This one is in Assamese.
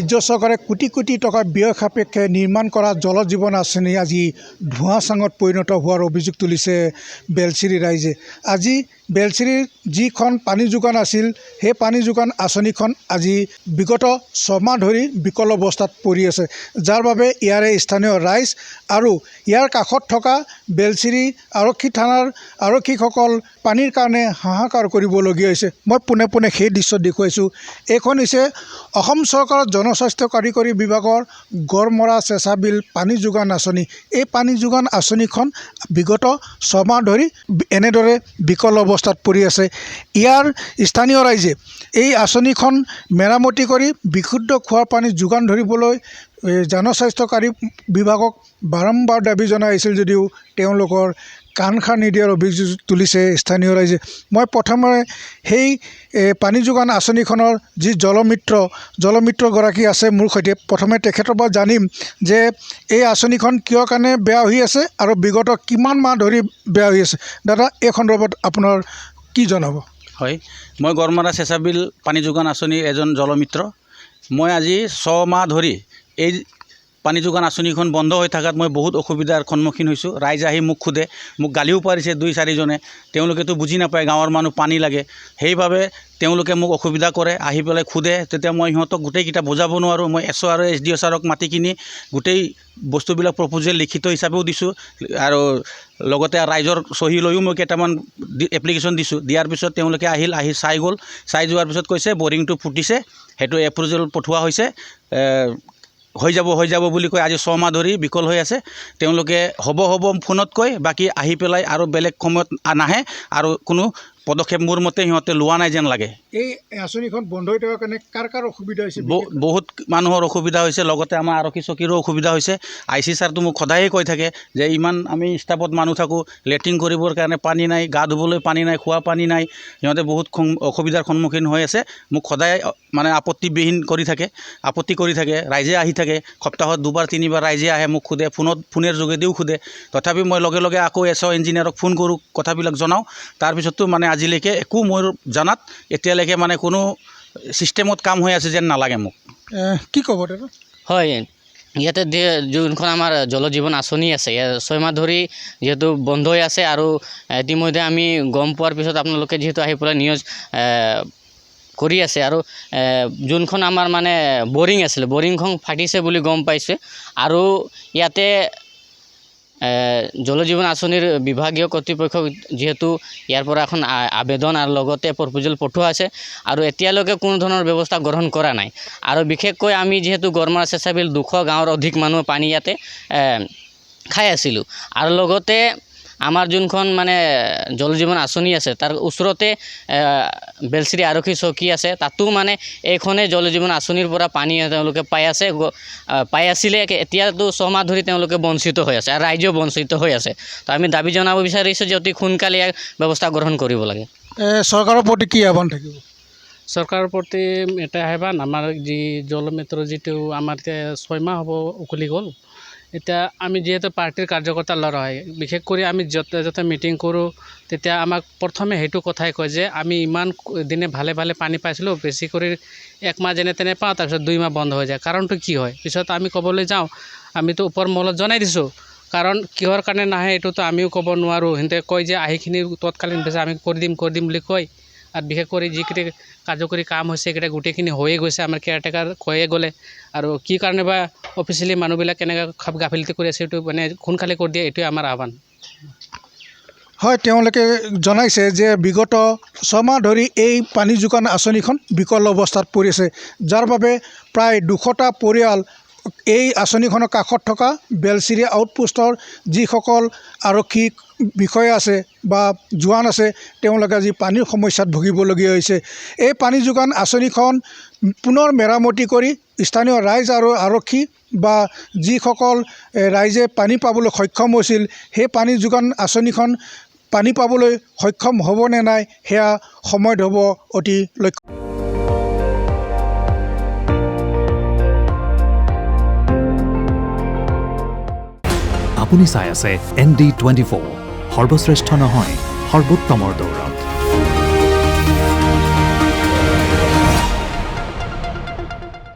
ৰাজ্য চৰকাৰে কোটি কোটি টকা ব্যয় সাপেক্ষে নিৰ্মাণ কৰা জল জীৱন আঁচনি আজি ধোঁৱাচাঙত পৰিণত হোৱাৰ অভিযোগ তুলিছে বেলশ্ৰী ৰাইজে। আজি বেলশ্ৰীৰ যিখন পানী যোগান আছিল সেই পানী যোগান আঁচনিখন আজি বিগত 6 মাহ ধৰি বিকল অৱস্থাত পৰি আছে, যাৰ বাবে ইয়াৰে স্থানীয় ৰাইজ আৰু ইয়াৰ কাষত থকা বেলশ্ৰী আৰক্ষী থানাৰ আৰক্ষীসকল পানীৰ কাৰণে হাহাকাৰ কৰিবলগীয়া হৈছে। মই পোনে পোনে সেই দৃশ্য দেখুৱাইছোঁ। এইখন হৈছে অসম চৰকাৰৰ জনস্বাস্থ্য কাৰিকৰী বিভাগৰ গড়মৰা চেঁচাবিল পানী যোগান আঁচনি। এই পানী যোগান আঁচনিখন বিগত 6 মাহ ধৰি এনেদৰে বিকল অৱস্থাত পৰি আছে। ইয়াৰ স্থানীয় ৰাইজে এই আঁচনিখন মেৰামতি কৰি বিশুদ্ধ খোৱাৰ পানী যোগান ধৰিবলৈ জনস্বাস্থ্যকাৰী বিভাগক বাৰম্বাৰ দাবী জনাই আহিছিল যদিও তেওঁলোকৰ কাণ খাৰ নিদিয়াৰ অভিযোগ তুলিছে স্থানীয় ৰাইজে। মই প্ৰথমে সেই পানী যোগান আঁচনিখনৰ যি জলমিত্ৰগৰাকী আছে মোৰ সৈতে, প্ৰথমে তেখেতৰ পৰা জানিম যে এই আঁচনিখন কিয় কাৰণে বেয়া হৈ আছে আৰু বিগত কিমান মাহ ধৰি বেয়া হৈ আছে। দাদা, এই সন্দৰ্ভত আপোনাৰ কি জনাব? হয়, মই গড়মৰা চেঁচাবিল পানী যোগান আঁচনিৰ এজন জলমিত্ৰ। মই আজি 6 মাহ ধৰি এই পানী যোগান আঁচনিখন বন্ধ হৈ থকাত মই বহুত অসুবিধাৰ সন্মুখীন হৈছোঁ। ৰাইজ আহি মোক সোধে, মোক গালিও পাৰিছে 2-4জনে। তেওঁলোকেতো বুজি নাপায় গাঁৱৰ মানুহ পানী লাগে, সেইবাবে তেওঁলোকে মোক অসুবিধা কৰে, আহি পেলাই সোধে। তেতিয়া মই সিহঁতক গোটেইকেইটা বুজাব নোৱাৰোঁ। মই SO আৰু SDO ছাৰক মাতি কিনি গোটেই বস্তুবিলাক প্ৰপ'জেল লিখিত হিচাপেও দিছোঁ আৰু লগতে ৰাইজৰ চহী লৈও মই কেইটামান এপ্লিকেশ্যন দিছোঁ। দিয়াৰ পিছত তেওঁলোকে আহি চাই গ'ল। চাই যোৱাৰ পিছত কৈছে বৰিংটো ফুটিছে, সেইটো এপ্ৰুভেল পঠোৱা হৈছে, হৈ যাব বুলি কৈ আজি 6 মাহ ধৰি বিকল হৈ আছে। তেওঁলোকে হ'ব ফোনত কয়, বাকী আহি পেলাই আৰু বেলেগ সময়ত নাহে আৰু কোনো পদক্ষেপ মোৰ মতে সিহঁতে লোৱা নাই যেন লাগে। এই আঁচনিখন বন্ধ হৈ থকাৰ কাৰণে কাৰ অসুবিধা হৈছে? বহুত মানুহৰ অসুবিধা হৈছে, লগতে আমাৰ আৰক্ষী চকীৰো অসুবিধা হৈছে। IC ছাৰটো মোক সদায়ে কৈ থাকে যে ইমান আমি ষ্টাফত মানুহ থাকোঁ, লেট্ৰিন কৰিবৰ কাৰণে পানী নাই, গা ধুবলৈ পানী নাই, খোৱা পানী নাই। সিহঁতে বহুত অসুবিধাৰ সন্মুখীন হৈ আছে। মোক সদায় মানে আপত্তিবিহীন আপত্তি কৰি থাকে। ৰাইজে আহি থাকে, সপ্তাহত 2-3বাৰ ৰাইজে আহে, মোক সোধে, ফোনেৰ যোগেদিও সোধে। তথাপি মই লগে লগে আকৌ SO ইঞ্জিনিয়াৰক ফোন কৰোঁ, কথাবিলাক জনাওঁ। তাৰপিছতো মানে আজিলৈকে একো মোৰ জানাত এতিয়ালৈকে মানে কোনো ছিষ্টেমত কাম হৈ আছে যেন নালাগে মোক। কি ক'ব দাদা? হয়, ইয়াতে যোনখন আমাৰ জল জীৱন আঁচনি আছে, 6 মাহ ধৰি যিহেতু বন্ধ হৈ আছে আৰু ইতিমধ্যে আমি গম পোৱাৰ পিছত আপোনালোকে যিহেতু আহি পেলাই নিউজ কৰি আছে আৰু যোনখন আমাৰ মানে বৰিং আছিলে, বৰিংখন ফাটিছে বুলি গম পাইছে। আৰু ইয়াতে জল জীৱন আঁচনিৰ বিভাগীয় কৰ্তৃপক্ষক যিহেতু ইয়াৰ পৰা এখন আবেদন আৰু লগতে প্ৰপ'জেল পঠোৱা আছে আৰু এতিয়ালৈকে কোনো ধৰণৰ ব্যৱস্থা গ্ৰহণ কৰা নাই। আৰু বিশেষকৈ আমি যিহেতু গড়মৰা চেঁচাবিল 200 গাঁৱৰ অধিক মানুহ পানী ইয়াতে খাই আছিলোঁ আৰু লগতে আমাৰ যোনখন মানে জল জীৱন আঁচনি আছে তাৰ ওচৰতে বেলশ্ৰী আৰক্ষী চকী আছে, তাতো মানে এইখনেই জল জীৱন আঁচনিৰ পৰা পানী তেওঁলোকে পাই আছিলে। এতিয়াতো 6 মাহ ধৰি তেওঁলোকে বঞ্চিত হৈ আছে আৰু ৰাইজেও বঞ্চিত হৈ আছে। তো আমি দাবী জনাব বিচাৰিছোঁ যে অতি সোনকালে ইয়াৰ ব্যৱস্থা গ্ৰহণ কৰিব লাগে। চৰকাৰৰ প্ৰতি কি আহ্বান থাকিব? চৰকাৰৰ প্ৰতি এটা আহ্বান, আমাৰ যি জলমিত্ৰ যিটো আমাৰ এতিয়া 6 মাহ হ'ব উকলি গ'ল। এতিয়া আমি যিহেতু পাৰ্টিৰ কাৰ্যকৰ্তা ল'ৰা হয়, বিশেষ কৰি আমি য'তে মিটিং কৰোঁ তেতিয়া আমাক প্ৰথমে সেইটো কথাই কয় যে আমি ইমান দিনে ভালে পানী পাইছিলোঁ, বেছি কৰি 1 মাহ যেনে তেনে পাওঁ, তাৰপিছত 2 মাহ বন্ধ হৈ যায়। কাৰণটো কি হয়? পিছত আমি ক'বলৈ যাওঁ, আমিতো ওপৰ মহলত জনাই দিছোঁ, কাৰণ কিহৰ কাৰণে নাহে এইটোতো আমিও ক'ব নোৱাৰোঁ। সিহঁতে কয় যে আহিখিনি তৎকালীন বেছি আমি কৰি দিম বুলি কয়। আৰু বিশেষ কৰি যিকেইটা কাৰ্যকৰী কাম হৈছে সেইকেইটা গোটেইখিনি হৈয়ে গৈছে, আমাৰ কেয়াৰটেকাৰ কৈয়ে গ'লে। আৰু কি কাৰণে বা অফিচিয়েলি মানুহবিলাক কেনেকৈ গাফিলতি কৰি আছে এইটো মানে সোনকালে কৰি দিয়ে, এইটোৱে আমাৰ আহ্বান। হয়, তেওঁলোকে জনাইছে যে বিগত 6 মাহ ধৰি এই পানী যোগান আঁচনিখন বিকল অৱস্থাত পৰি আছে, যাৰ বাবে প্ৰায় 200টা পৰিয়াল এই আঁচনিখনৰ কাষত থকা বেলশ্ৰী আউটপোষ্টৰ যিসকল আৰক্ষী বিষয়া আছে বা জোৱান আছে, তেওঁলোকে আজি পানীৰ সমস্যাত ভুগিবলগীয়া হৈছে। এই পানী যোগান আঁচনিখন পুনৰ মেৰামতি কৰি স্থানীয় ৰাইজ আৰু আৰক্ষী বা যিসকল ৰাইজে পানী পাবলৈ সক্ষম হৈছিল, সেই পানী যোগান আঁচনিখন পানী পাবলৈ সক্ষম হ'ব নে নাই সেয়া সময়ত হ'ব অতি লক্ষ্য। আপুনি চাই আছে ND24, সৰ্বশ্ৰেষ্ঠ নহয় সৰ্বোত্তমৰ দৌৰ।